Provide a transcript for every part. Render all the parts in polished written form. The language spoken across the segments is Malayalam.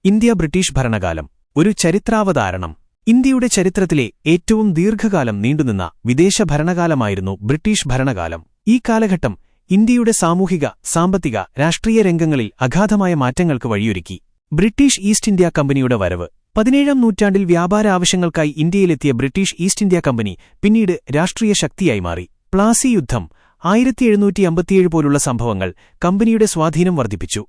ഇന്ത്യ ബ്രിട്ടീഷ് ഭരണകാലം ഒരു ചരിത്രാവതാരണം. ഇന്ത്യയുടെ ചരിത്രത്തിലെ ഏറ്റവും ദീർഘകാലം നീണ്ടുനിന്ന വിദേശ ഭരണകാലമായിരുന്നു ബ്രിട്ടീഷ് ഭരണകാലം. ഈ കാലഘട്ടം ഇന്ത്യയുടെ സാമൂഹിക, സാമ്പത്തിക, രാഷ്ട്രീയ രംഗങ്ങളിൽ അഗാധമായ മാറ്റങ്ങൾക്ക് വഴിയൊരുക്കി. ബ്രിട്ടീഷ് ഈസ്റ്റ് ഇന്ത്യാ കമ്പനിയുടെ വരവ്. 17ാം നൂറ്റാണ്ടിൽ വ്യാപാര ആവശ്യങ്ങൾക്കായി ഇന്ത്യയിലെത്തിയ ബ്രിട്ടീഷ് ഈസ്റ്റ് ഇന്ത്യാ കമ്പനി പിന്നീട് രാഷ്ട്രീയ ശക്തിയായി മാറി. പ്ലാസി യുദ്ധം, 1757 പോലുള്ള സംഭവങ്ങൾ കമ്പനിയുടെ സ്വാധീനം വർദ്ധിപ്പിച്ചു.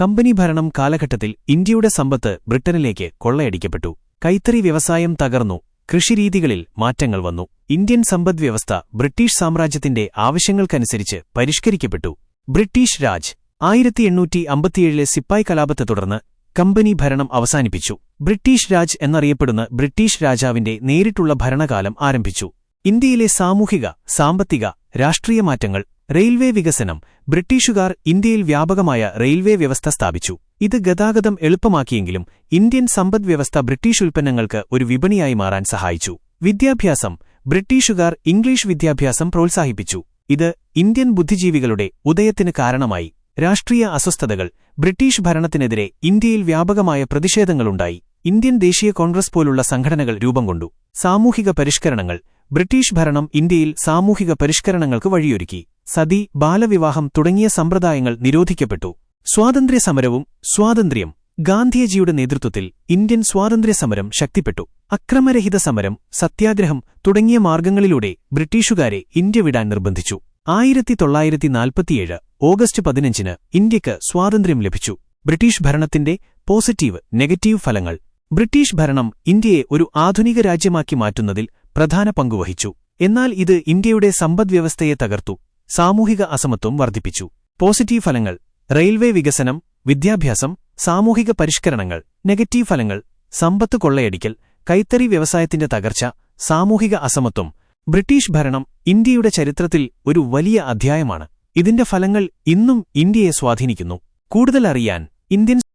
കമ്പനി ഭരണം കാലഘട്ടത്തിൽ ഇന്ത്യയുടെ സമ്പത്ത് ബ്രിട്ടനിലേക്ക് കൊള്ളയടിക്കപ്പെട്ടു. കൈത്തറി വ്യവസായം തകർന്നു. കൃഷിരീതികളിൽ മാറ്റങ്ങൾ വന്നു. ഇന്ത്യൻ സമ്പദ്വ്യവസ്ഥ ബ്രിട്ടീഷ് സാമ്രാജ്യത്തിന്റെ ആവശ്യങ്ങൾക്കനുസരിച്ച് പരിഷ്കരിക്കപ്പെട്ടു. ബ്രിട്ടീഷ് രാജ്. 1857 സിപ്പായ് കലാപത്തെ തുടർന്ന് കമ്പനി ഭരണം അവസാനിപ്പിച്ചു. ബ്രിട്ടീഷ് രാജ് എന്നറിയപ്പെടുന്ന ബ്രിട്ടീഷ് രാജാവിന്റെ നേരിട്ടുള്ള ഭരണകാലം ആരംഭിച്ചു. ഇന്ത്യയിലെ സാമൂഹിക, സാമ്പത്തിക, രാഷ്ട്രീയ മാറ്റങ്ങൾ. റെയിൽവേ വികസനം. ബ്രിട്ടീഷുകാർ ഇന്ത്യയിൽ വ്യാപകമായ റെയിൽവേ വ്യവസ്ഥ സ്ഥാപിച്ചു. ഇത് ഗതാഗതം എളുപ്പമാക്കിയെങ്കിലും ഇന്ത്യൻ സമ്പദ്വ്യവസ്ഥ ബ്രിട്ടീഷ് ഉൽപ്പന്നങ്ങൾക്ക് ഒരു വിപണിയായി മാറാൻ സഹായിച്ചു. വിദ്യാഭ്യാസം. ബ്രിട്ടീഷുകാർ ഇംഗ്ലീഷ് വിദ്യാഭ്യാസം പ്രോത്സാഹിപ്പിച്ചു. ഇത് ഇന്ത്യൻ ബുദ്ധിജീവികളുടെ ഉദയത്തിന് കാരണമായി. രാഷ്ട്രീയ അസ്വസ്ഥതകൾ. ബ്രിട്ടീഷ് ഭരണത്തിനെതിരെ ഇന്ത്യയിൽ വ്യാപകമായ പ്രതിഷേധങ്ങളുണ്ടായി. ഇന്ത്യൻ ദേശീയ കോൺഗ്രസ് പോലുള്ള സംഘടനകൾ രൂപംകൊണ്ടു. സാമൂഹിക പരിഷ്കരണങ്ങൾ. ബ്രിട്ടീഷ് ഭരണം ഇന്ത്യയിൽ സാമൂഹിക പരിഷ്കരണങ്ങൾക്ക് വഴിയൊരുക്കി. സതി, ബാലവിവാഹം തുടങ്ങിയ സമ്പ്രദായങ്ങൾ നിരോധിക്കപ്പെട്ടു. സ്വാതന്ത്ര്യസമരവും. സ്വാതന്ത്ര്യം. ഗാന്ധിജിയുടെ നേതൃത്വത്തിൽ ഇന്ത്യൻ സ്വാതന്ത്ര്യസമരം ശക്തിപ്പെട്ടു. അക്രമരഹിത സമരം, സത്യാഗ്രഹം തുടങ്ങിയ മാർഗങ്ങളിലൂടെ ബ്രിട്ടീഷുകാരെ ഇന്ത്യ വിടാൻ നിർബന്ധിച്ചു. 1947 ഓഗസ്റ്റ് 15 ഇന്ത്യക്ക് സ്വാതന്ത്ര്യം ലഭിച്ചു. ബ്രിട്ടീഷ് ഭരണത്തിന്റെ പോസിറ്റീവ്, നെഗറ്റീവ് ഫലങ്ങൾ. ബ്രിട്ടീഷ് ഭരണം ഇന്ത്യയെ ഒരു ആധുനിക രാജ്യമാക്കി മാറ്റുന്നതിൽ പ്രധാന പങ്കുവഹിച്ചു. എന്നാൽ ഇത് ഇന്ത്യയുടെ സമ്പദ്വ്യവസ്ഥയെ തകർത്തു. സാമൂഹിക അസമത്വം വർദ്ധിപ്പിച്ചു. പോസിറ്റീവ് ഫലങ്ങൾ. റെയിൽവേ വികസനം, വിദ്യാഭ്യാസം, സാമൂഹിക പരിഷ്കരണങ്ങൾ. നെഗറ്റീവ് ഫലങ്ങൾ. സമ്പത്ത് കൊള്ളയടിക്കൽ, കൈത്തറി വ്യവസായത്തിന്റെ തകർച്ച, സാമൂഹിക അസമത്വം. ബ്രിട്ടീഷ് ഭരണം ഇന്ത്യയുടെ ചരിത്രത്തിൽ ഒരു വലിയ അധ്യായമാണ്. ഇതിന്റെ ഫലങ്ങൾ ഇന്നും ഇന്ത്യയെ സ്വാധീനിക്കുന്നു. കൂടുതൽ അറിയാൻ ഇന്ത്യൻ